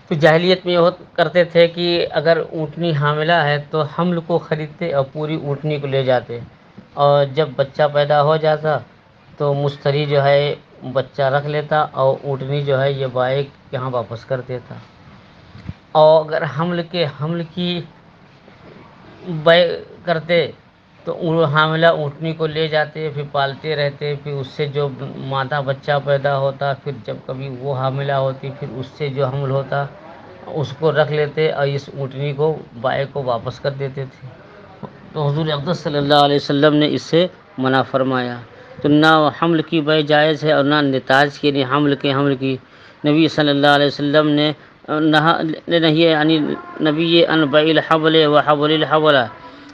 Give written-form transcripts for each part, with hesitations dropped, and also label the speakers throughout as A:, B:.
A: تو جاہلیت میں یہ کرتے تھے کہ اگر اونٹنی حاملہ ہے تو حمل کو خریدتے اور پوری اونٹنی کو لے جاتے، اور جب بچہ پیدا ہو جاتا تو مشتری جو ہے بچہ رکھ لیتا اور اونٹنی جو ہے یہ بائع کے یہاں واپس کر دیتا۔ اور اگر حمل کی بیع کرتے تو حاملہ اونٹنی کو لے جاتے، پھر پالتے رہتے، پھر اس سے جو مادہ بچہ پیدا ہوتا، پھر جب کبھی وہ حاملہ ہوتی پھر اس سے جو حمل ہوتا اس کو رکھ لیتے اور اس اونٹنی کو بائع کو واپس کر دیتے تھے۔ تو حضور اقدس صلی اللہ علیہ وسلم نے اس سے منع فرمایا۔ تو نہ حمل کی بیع جائز ہے اور نہ نتاج کے لیے حمل کی نبی صلی اللہ علیہ وسلم نے نہیں نبی ان بیع الحبل و حبل الحبلہ،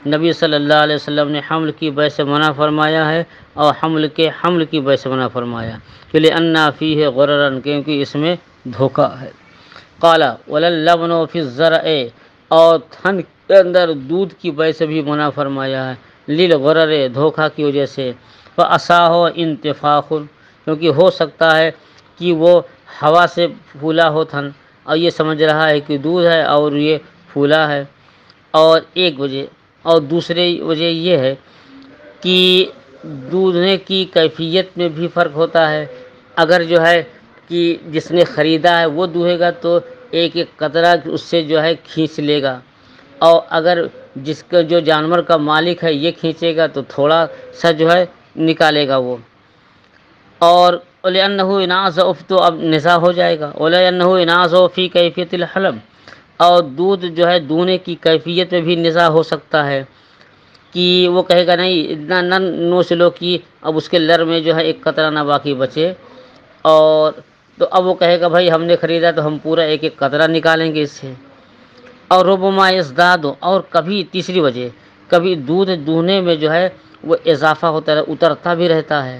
A: نبی صلی اللہ علیہ وسلم نے حمل کی بیع سے منع فرمایا ہے اور حمل کی بیع سے منع فرمایا کہ لأن فیہ غررا، کیونکہ اس میں دھوکہ ہے۔ قال وللبن فی الزرع، اور تھن کے اندر دودھ کی بیع سے بھی منع فرمایا ہے، للغرر، دھوکہ کی وجہ سے، فاصاہ انتفاخ، کیونکہ ہو سکتا ہے کہ وہ ہوا سے پھولا ہو تھن اور یہ سمجھ رہا ہے کہ دودھ ہے اور یہ پھولا ہے، اور ایک وجہ، اور دوسری وجہ یہ ہے کہ دودھنے کی کیفیت میں بھی فرق ہوتا ہے۔ اگر جو ہے کہ جس نے خریدا ہے وہ دوہے گا تو ایک ایک قطرہ اس سے جو ہے کھینچ لے گا، اور اگر جس کا جو جانور کا مالک ہے یہ کھینچے گا تو تھوڑا سا جو ہے نکالے گا وہ، اور لأنہ ينازع، تو اب نزاع ہو جائے گا، ولأنہ ينازع فی کیفیت الحلب، اور دودھ جو ہے دونے کی کیفیت میں بھی نزاع ہو سکتا ہے کہ وہ کہے گا نہیں اتنا نہ نوچ لو کہ اب اس کے لر میں جو ہے ایک قطرہ نہ باقی بچے، اور تو اب وہ کہے گا بھائی ہم نے خریدا تو ہم پورا ایک ایک قطرہ نکالیں گے اس سے۔ اور ربما ازداد، اور کبھی تیسری وجہ، کبھی دودھ دوہنے میں جو ہے وہ اضافہ ہوتا ہے، اترتا بھی رہتا ہے،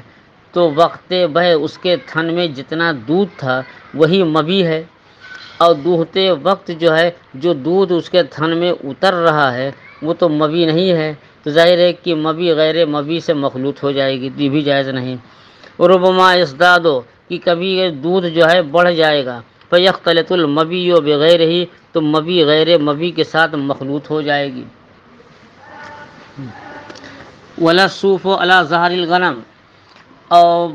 A: تو وقت بہ اس کے تھن میں جتنا دودھ تھا وہی مبی ہے، اور دوہتے وقت جو ہے جو دودھ اس کے تھن میں اتر رہا ہے وہ تو مبی نہیں ہے، تو ظاہر ہے کہ مبی غیر مبی سے مخلوط ہو جائے گی، یہ بھی جائز نہیں۔ ربما ازداد، کہ کبھی یہ دودھ جو ہے بڑھ جائے گا، فیختلط المبی بغیرہ، تو مبی غیر مبی کے ساتھ مخلوط ہو جائے گی۔ ولا الصوف علی ظہر الغنم، اور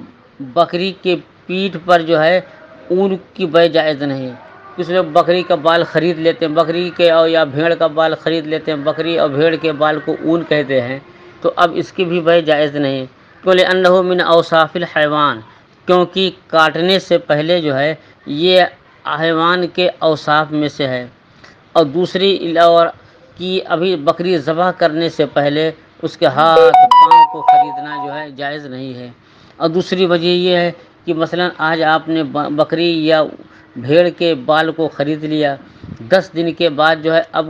A: بکری کے پیٹھ پر جو ہے اون کی بیع جائز نہیں۔ کچھ لوگ بکری کا بال خرید لیتے ہیں، بکری کے اور یا بھیڑ کا بال خرید لیتے ہیں، بکری اور بھیڑ کے بال کو اون کہتے ہیں، تو اب اس کی بھی بیع جائز نہیں۔ لأنہ من اوصاف الحیوان، کیونکہ کاٹنے سے پہلے جو ہے یہ حیوان کے اوصاف میں سے ہے، اور دوسری اور کہ ابھی بکری ذبح کرنے سے پہلے اس کے ہاتھ پاؤں کو خریدنا جو ہے جائز نہیں ہے۔ اور دوسری وجہ یہ ہے کہ مثلا آج آپ نے بکری یا بھیڑ کے بال کو خرید لیا، 10 دن کے بعد جو ہے اب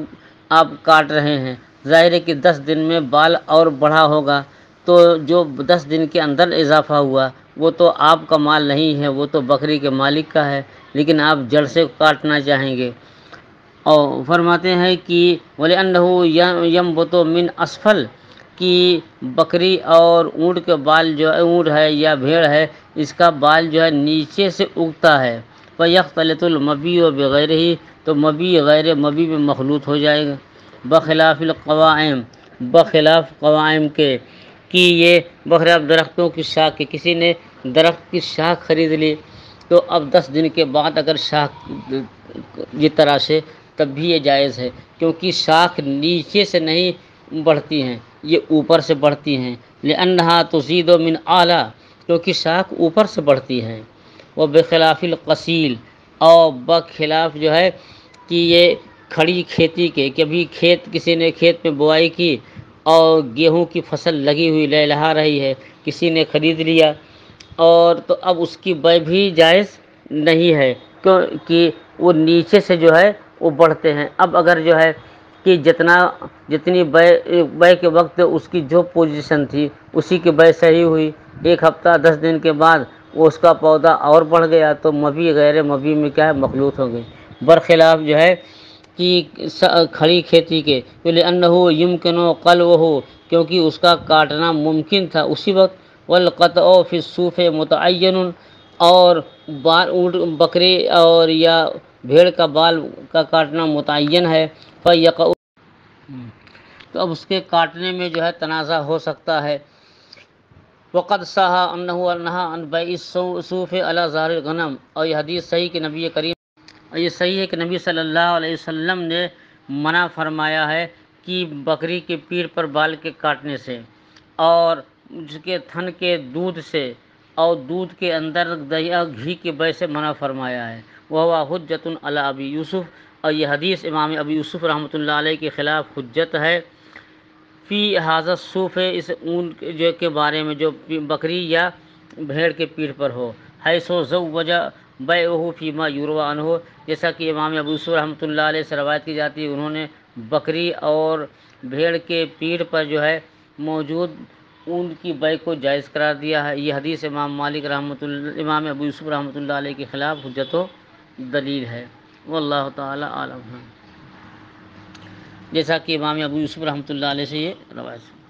A: آپ کاٹ رہے ہیں، ظاہر ہے کہ 10 دن میں بال اور بڑھا ہوگا، تو جو 10 دن کے اندر اضافہ ہوا وہ تو آپ کا مال نہیں ہے، وہ تو بکری کے مالک کا ہے، لیکن آپ جڑ سے کاٹنا چاہیں گے۔ اور فرماتے ہیں کہ وَلِأَنَّهُ يَنبُتُ مِنْ أَسْفَلَ، کہ بکری اور اونٹ کے بال جو اونٹ ہے یا بھیڑ ہے اس کا بال جو ہے نیچے سے اگتا ہے، فَيَخْتَلِطُ الْمَبِيُّ بِغَيْرِهِ، تو مبی غیر مبی میں مخلوط ہو جائے گا۔ بخلاف القوائم، بخلاف قوائم کے، کہ یہ بخلاف درختوں کی شاخ کے، کسی نے درخت کی شاخ خرید لی تو اب 10 دن کے بعد اگر شاخ جس طرح سے تب بھی یہ جائز ہے، کیونکہ شاخ نیچے سے نہیں بڑھتی ہیں، یہ اوپر سے بڑھتی ہیں، لأنہا تزید من اعلیٰ، کیونکہ شاخ اوپر سے بڑھتی ہیں۔ وہ بخلاف القصیل، اور بخلاف جو ہے کہ یہ کھڑی کھیتی کے، کبھی کسی نے کھیت میں بوائی کی اور گیہوں کی فصل لگی ہوئی لہلہا رہی ہے، کسی نے خرید لیا، اور تو اب اس کی بیع بھی جائز نہیں ہے، کیونکہ وہ نیچے سے جو ہے وہ بڑھتے ہیں۔ اب اگر جو ہے کہ جتنی بیع کے وقت اس کی جو پوزیشن تھی اسی کی بیع صحیح ہوئی، 1 ہفتہ 10 دن کے بعد وہ اس کا پودا اور بڑھ گیا تو مبی غیر مبی میں کیا ہے مخلوط ہو گئی، برخلاف جو ہے کہ کھڑی کھیتی کے، لأنه يمكن قلعه، کیونکہ اس کا کاٹنا ممکن تھا اسی وقت، والقطع فی الصوف متعین، اور بکری اور یا بھیڑ کا بال کا کاٹنا متعین ہے، فیقع، تو اب اس کے کاٹنے میں جو ہے تنازع ہو سکتا ہے۔ وقد صح انه نهى عن بيع الصوف على ظهر الغنم، اور یہ حدیث صحیح کہ نبی کریم، اور یہ صحیح ہے کہ نبی صلی اللہ علیہ وسلم نے منع فرمایا ہے کہ بکری کے پیٹھ پر بال کے کاٹنے سے، اور اس کے تھن کے دودھ سے، اور دودھ کے اندر دہی اور گھی کے بے سے منع فرمایا ہے۔ وہ حجت علی ابی یوسف، اور یہ حدیث امام ابی یوسف رحمۃ اللہ علیہ کے خلاف حجت ہے، فی حاضر صوف ہے، اس اون جو کے بارے میں جو بکری یا بھیڑ کے پیٹھ پر ہو، حیث زوجہ بیعہ فیما یروی عنہ، جیسا کہ امام ابو یوسف رحمۃ اللہ علیہ سے روایت کی جاتی ہے، انہوں نے بکری اور بھیڑ کے پیٹھ پر جو ہے موجود اون کی بیع کو جائز قرار دیا ہے۔ یہ حدیث امام مالک امام ابو یوسف رحمۃ اللہ علیہ کے خلاف حجت و دلیل ہے، واللہ تعالی عالم ہے، جیسا کہ امام ابو یوسف رحمۃ اللہ علیہ سے یہ روایت